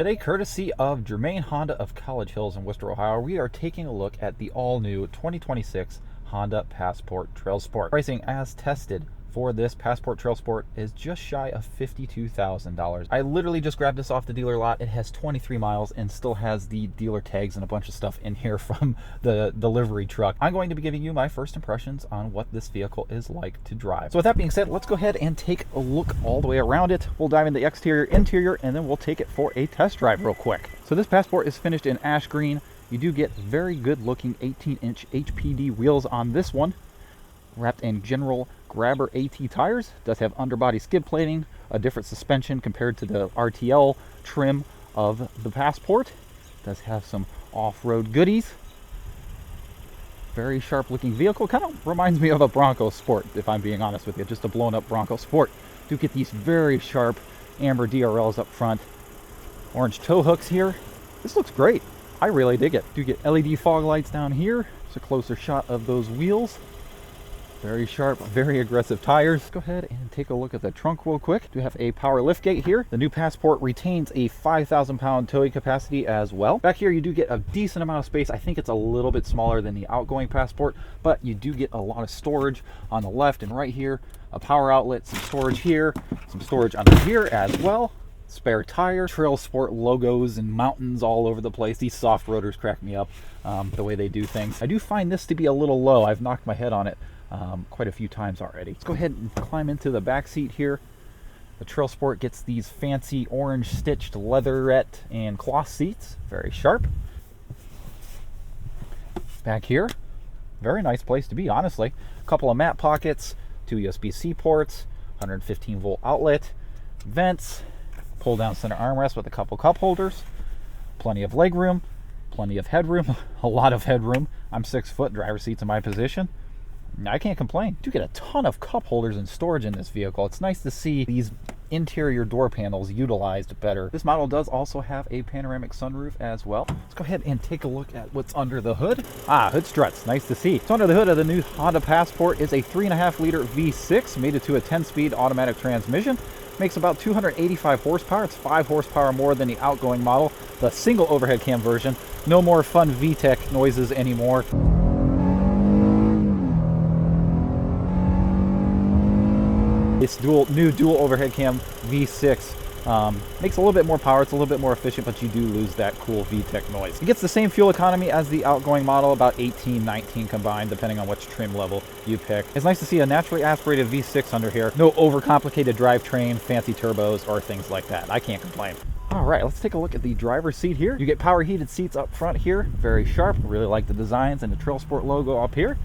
Today, courtesy of Jermaine Honda of College Hills in Worcester, Ohio, we are taking a look at the all-new 2026 Honda Passport TrailSport. Pricing as tested for this Passport TrailSport is just shy of $52,000. I literally just grabbed this off the dealer lot. It has 23 miles and still has the dealer tags and a bunch of stuff in here from the delivery truck. I'm going to be giving you my first impressions on what this vehicle is like to drive. So with that being said, let's go ahead and take a look all the way around it. We'll dive into the exterior, interior, and then we'll take it for a test drive real quick. So this Passport is finished in ash green. You do get very good looking 18-inch HPD wheels on this one, wrapped in general grabber AT tires. Does have underbody skid plating, a different suspension compared to the RTL trim of the Passport. Does have some off-road goodies. Very sharp looking vehicle. Kind of reminds me of a Bronco Sport, if I'm being honest with you. Just a blown up Bronco Sport. Do get these very sharp amber DRLs up front. Orange tow hooks here. This looks great. I really dig it. Do get LED fog lights down here. It's a closer shot of those wheels. Very sharp, very aggressive tires. Let's go ahead and take a look at the trunk real quick. Do have a power lift gate here. The new Passport retains a 5,000 pound towing capacity as well. Back here you do get a decent amount of space. I think it's a little bit smaller than the outgoing Passport, but you do get a lot of storage on the left and right here. A power outlet, some storage here, some storage under here as well. Spare tire, TrailSport logos and mountains all over the place. These soft rotors crack me up, the way they do things. I do find this to be a little low. I've knocked my head on it quite a few times already. Let's go ahead and climb into the back seat here. The TrailSport gets these fancy orange stitched leatherette and cloth seats. Very sharp. Back here, very nice place to be, honestly. A couple of mat pockets, 2 USB-C ports, 115 volt outlet, vents, pull down center armrest with a couple cup holders, plenty of leg room, plenty of headroom, a lot of headroom. I'm 6 foot, driver's seat's in my position. I can't complain. Do get a ton of cup holders and storage in this vehicle. It's nice to see these interior door panels utilized better. This model does also have a panoramic sunroof as well. Let's go ahead and take a look at what's under the hood. Hood struts, nice to see. So under the hood of the new Honda Passport is a 3.5 liter V6 mated to a 10-speed automatic transmission. Makes about 285 horsepower. It's 5 horsepower more than the outgoing model, the single overhead cam version. No more fun VTEC noises anymore. This new dual overhead cam V6 makes a little bit more power. It's a little bit more efficient, but you do lose that cool VTEC noise. It gets the same fuel economy as the outgoing model, about 18, 19 combined, depending on which trim level you pick. It's nice to see a naturally aspirated V6 under here. No overcomplicated drivetrain, fancy turbos, or things like that. I can't complain. All right, let's take a look at the driver's seat here. You get power heated seats up front here. Very sharp. Really like the designs and the TrailSport logo up here.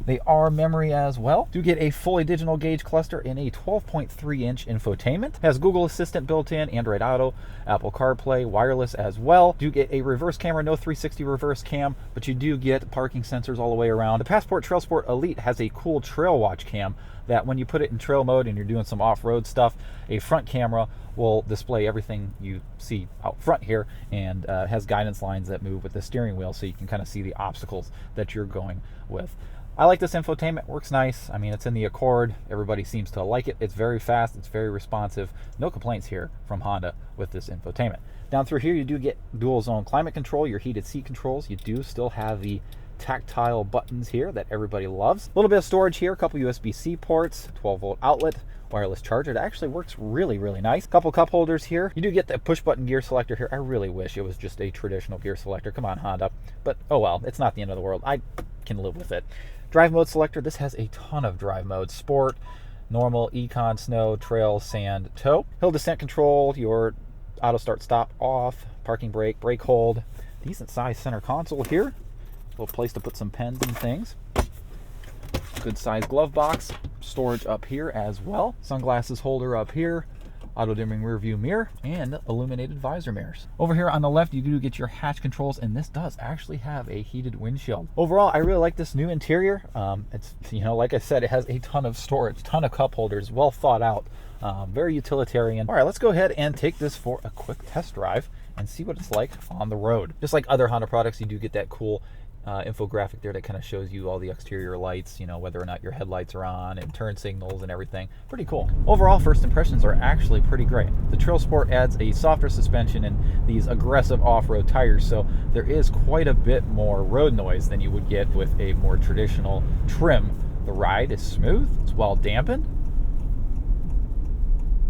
They are memory as well. Do get a fully digital gauge cluster in a 12.3 inch infotainment. Has Google Assistant built in, Android Auto, Apple CarPlay, wireless as well. Do get a reverse camera, no 360 reverse cam, but you do get parking sensors all the way around. The Passport TrailSport Elite has a cool trail watch cam that when you put it in trail mode and you're doing some off-road stuff, a front camera will display everything you see out front here, and has guidance lines that move with the steering wheel so you can kind of see the obstacles that you're going with. I like this infotainment, works nice. I mean, it's in the Accord. Everybody seems to like it. It's very fast, it's very responsive. No complaints here from Honda with this infotainment. Down through here, you do get dual zone climate control, your heated seat controls. You do still have the tactile buttons here that everybody loves. A little bit of storage here, a couple USB-C ports, 12 volt outlet, wireless charger. It actually works really, really nice. Couple cup holders here. You do get the push button gear selector here. I really wish it was just a traditional gear selector. Come on, Honda. But oh well, it's not the end of the world. I can live with it. Drive mode selector. This has a ton of drive modes. Sport, normal, econ, snow, trail, sand, tow. Hill descent control, your auto start stop off, parking brake, brake hold. Decent size center console here. A little place to put some pens and things. Good size glove box. Storage up here as well. Sunglasses holder up here. Auto dimming rear view mirror, and illuminated visor mirrors. Over here on the left, you do get your hatch controls, and this does actually have a heated windshield. Overall, I really like this new interior. It's, you know, like I said, it has a ton of storage, ton of cup holders, well thought out, very utilitarian. All right, let's go ahead and take this for a quick test drive and see what it's like on the road. Just like other Honda products, you do get that cool infographic there that kind of shows you all the exterior lights, whether or not your headlights are on and turn signals and everything. Pretty cool. Overall, first impressions are actually pretty great. The TrailSport adds a softer suspension and these aggressive off-road tires, so there is quite a bit more road noise than you would get with a more traditional trim. The ride is smooth, it's well dampened,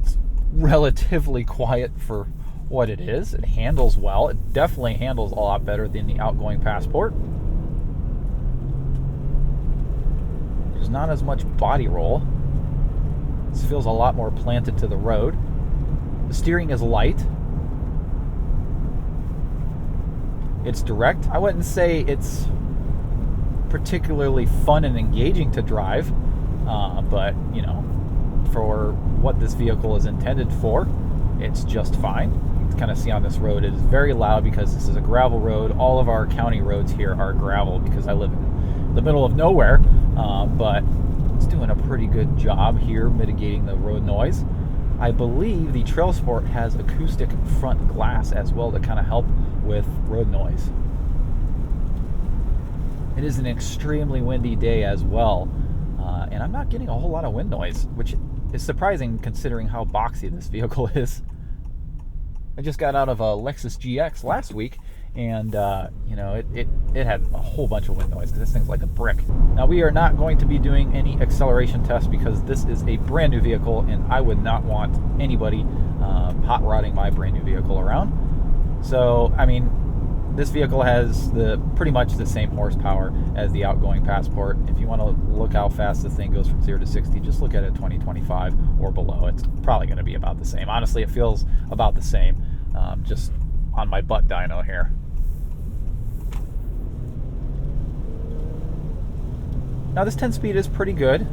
it's relatively quiet for what it is. It handles well. It definitely handles a lot better than the outgoing Passport. There's not as much body roll. This feels a lot more planted to the road. The steering is light. It's direct. I wouldn't say it's particularly fun and engaging to drive, but for what this vehicle is intended for, it's just fine. You can kind of see on this road it is very loud because this is a gravel road. All of our county roads here are gravel because I live in the middle of nowhere, but it's doing a pretty good job here mitigating the road noise. I believe the TrailSport has acoustic front glass as well to kind of help with road noise. It is an extremely windy day as well, and I'm not getting a whole lot of wind noise, which is surprising considering how boxy this vehicle is. I just got out of a Lexus GX last week, and it had a whole bunch of wind noise because this thing's like a brick. Now, we are not going to be doing any acceleration tests because this is a brand new vehicle, and I would not want anybody hot rodding my brand new vehicle around. So, this vehicle has pretty much the same horsepower as the outgoing Passport. If you want to look how fast this thing goes from 0 to 60, just look at it 2025 or below. It's probably going to be about the same. Honestly, it feels about the same, just on my butt dyno here. Now, this 10-speed is pretty good.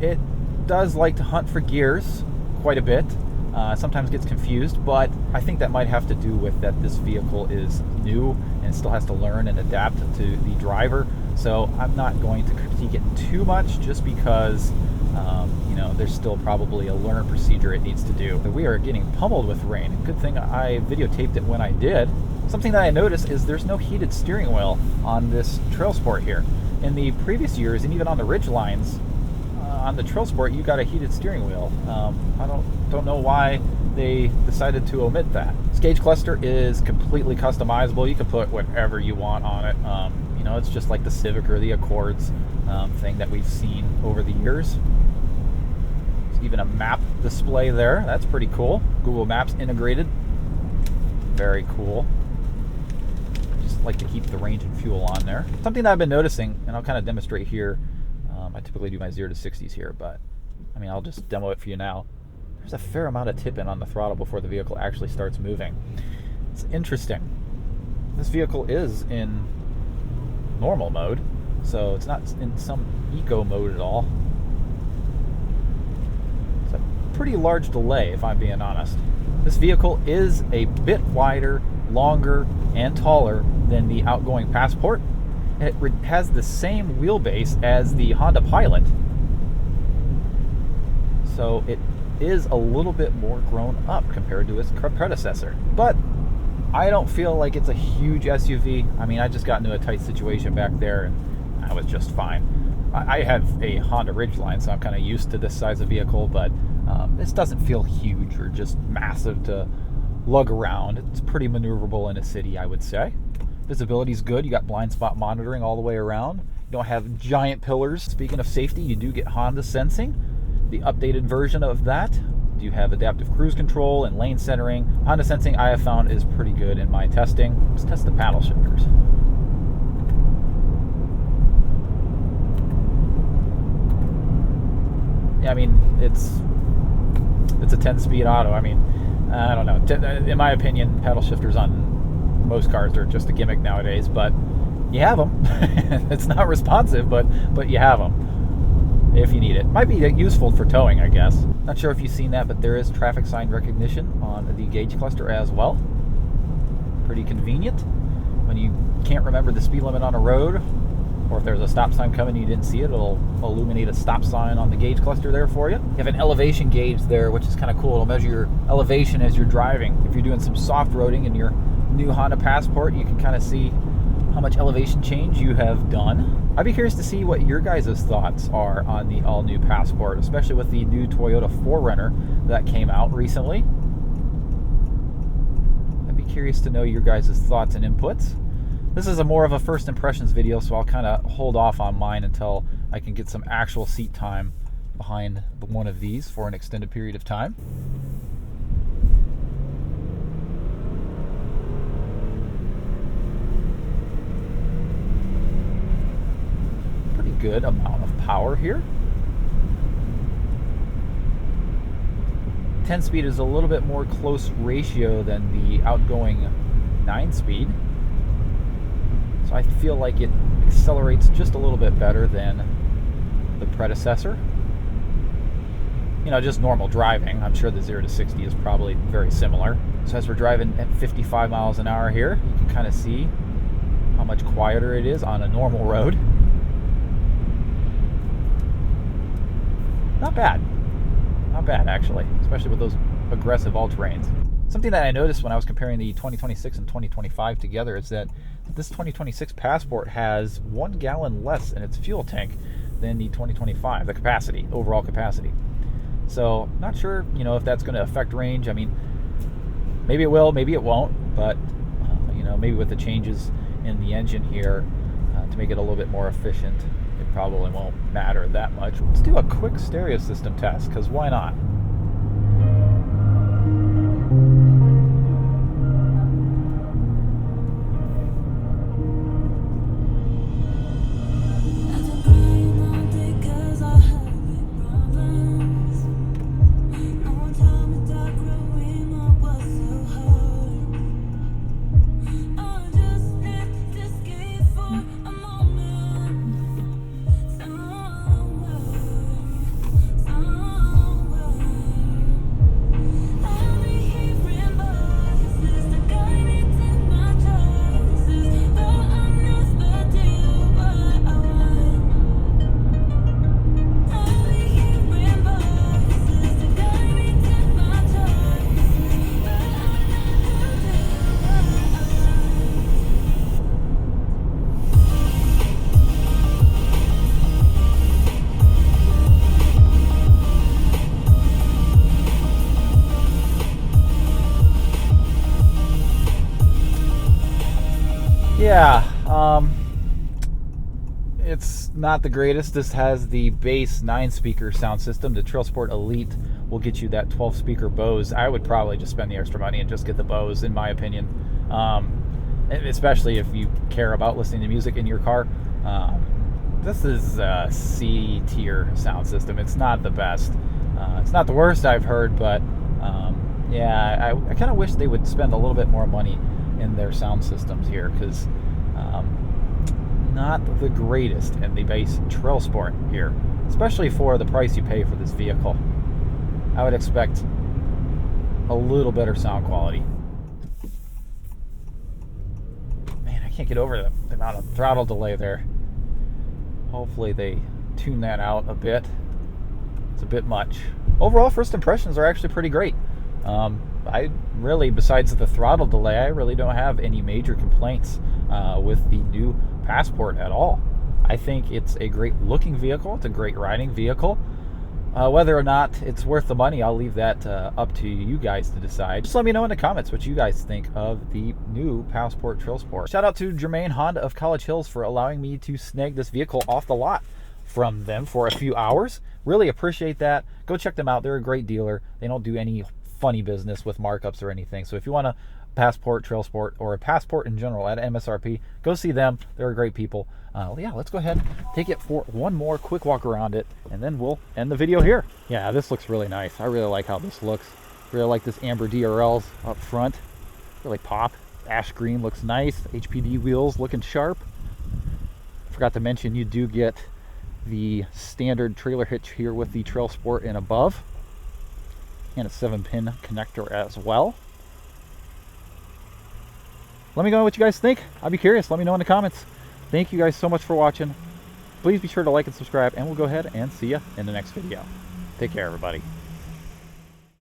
It does like to hunt for gears quite a bit. Sometimes gets confused, but I think that might have to do with that this vehicle is new and still has to learn and adapt to the driver. So I'm not going to critique it too much just because there's still probably a learn procedure it needs to do. But we are getting pummeled with rain. Good thing I videotaped it when I did. Something that I noticed is there's no heated steering wheel on this TrailSport here. In the previous years, and even on the Ridge lines, on the TrailSport, you got a heated steering wheel. I don't know why they decided to omit that. This gauge cluster is completely customizable. You can put whatever you want on it. It's just like the Civic or the Accords thing that we've seen over the years. There's even a map display there. That's pretty cool. Google Maps integrated. Very cool. Just like to keep the range and fuel on there. Something that I've been noticing, and I'll kind of demonstrate here. I typically do my 0 to 60s here, but I'll just demo it for you now. There's a fair amount of tip-in on the throttle before the vehicle actually starts moving. It's interesting. This vehicle is in normal mode, so it's not in some eco mode at all. It's a pretty large delay, if I'm being honest. This vehicle is a bit wider, longer, and taller than the outgoing Passport. It has the same wheelbase as the Honda Pilot, so it is a little bit more grown up compared to its predecessor. But I don't feel like it's a huge SUV. I just got into a tight situation back there and I was just fine. I have a Honda Ridgeline, so I'm kind of used to this size of vehicle, but this doesn't feel huge or just massive to lug around. It's pretty maneuverable in a city, I would say. Visibility is good. You got blind spot monitoring all the way around. You don't have giant pillars. Speaking of safety, you do get Honda sensing. The updated version of that. You have adaptive cruise control and lane centering. Honda sensing I have found is pretty good in my testing. Let's test the paddle shifters. Yeah, it's a 10-speed auto. I don't know. In my opinion, paddle shifters on most cars are just a gimmick nowadays, but you have them. It's not responsive, but you have them if you need it. Might be useful for towing, I guess. Not sure if you've seen that, but there is traffic sign recognition on the gauge cluster as well. Pretty convenient when you can't remember the speed limit on a road, or if there's a stop sign coming and you didn't see it, it'll illuminate a stop sign on the gauge cluster there for you. You have an elevation gauge there, which is kind of cool. It'll measure your elevation as you're driving. If you're doing some soft roading in your new Honda Passport, you can kind of see how much elevation change you have done. I'd be curious to see what your guys' thoughts are on the all-new Passport, especially with the new Toyota 4Runner that came out recently. I'd be curious to know your guys' thoughts and inputs. This is more of a first impressions video, so I'll kind of hold off on mine until I can get some actual seat time behind one of these for an extended period of time. Pretty good amount of power here. 10-speed is a little bit more close ratio than the outgoing 9-speed. So I feel like it accelerates just a little bit better than the predecessor. You know, just normal driving. I'm sure the 0 to 60 is probably very similar. So as we're driving at 55 miles an hour here, you can kind of see how much quieter it is on a normal road. Not bad. Not bad, actually, especially with those aggressive all-terrains. Something that I noticed when I was comparing the 2026 and 2025 together is that this 2026 Passport has 1 gallon less in its fuel tank than the 2025, the capacity, overall capacity. So, not sure, you know, if that's going to affect range. I mean, maybe it will, maybe it won't, but, you know, maybe with the changes in the engine here to make it a little bit more efficient, it probably won't matter that much. Let's do a quick stereo system test, because why not? Yeah, it's not the greatest. This has the base 9-speaker sound system. The TrailSport Elite will get you that 12-speaker Bose. I would probably just spend the extra money and just get the Bose, in my opinion, especially if you care about listening to music in your car. This is a C-tier sound system. It's not the best. It's not the worst I've heard, but yeah, I kind of wish they would spend a little bit more money in their sound systems here, because not the greatest in the base TrailSport here, especially for the price you pay for this vehicle. I would expect a little better sound quality. Man, I can't get over the amount of throttle delay there. Hopefully they tune that out a bit. It's a bit much. Overall, first impressions are actually pretty great. I really, besides the throttle delay, I really don't have any major complaints with the new Passport at all. I think it's a great looking vehicle. It's a great riding vehicle. Whether or not it's worth the money, I'll leave that up to you guys to decide. Just let me know in the comments what you guys think of the new Passport TrailSport. Shout out to Jermaine Honda of College Hills for allowing me to snag this vehicle off the lot from them for a few hours. Really appreciate that. Go check them out. They're a great dealer. They don't do any funny business with markups or anything. So if you want a Passport TrailSport or a Passport in general at MSRP, go see them. They're great people. Yeah, let's go ahead, take it for one more quick walk around it, and then we'll end the video here. Yeah, this looks really nice. I really like how this looks. Really like this amber DRLs up front. Really pop. Ash green looks nice. HPD wheels looking sharp. Forgot to mention you do get the standard trailer hitch here with the TrailSport and above, and a 7-pin connector as well. Let me know what you guys think. I'll be curious. Let me know in the comments. Thank you guys so much for watching. Please be sure to like and subscribe, and we'll go ahead and see you in the next video. Take care, everybody.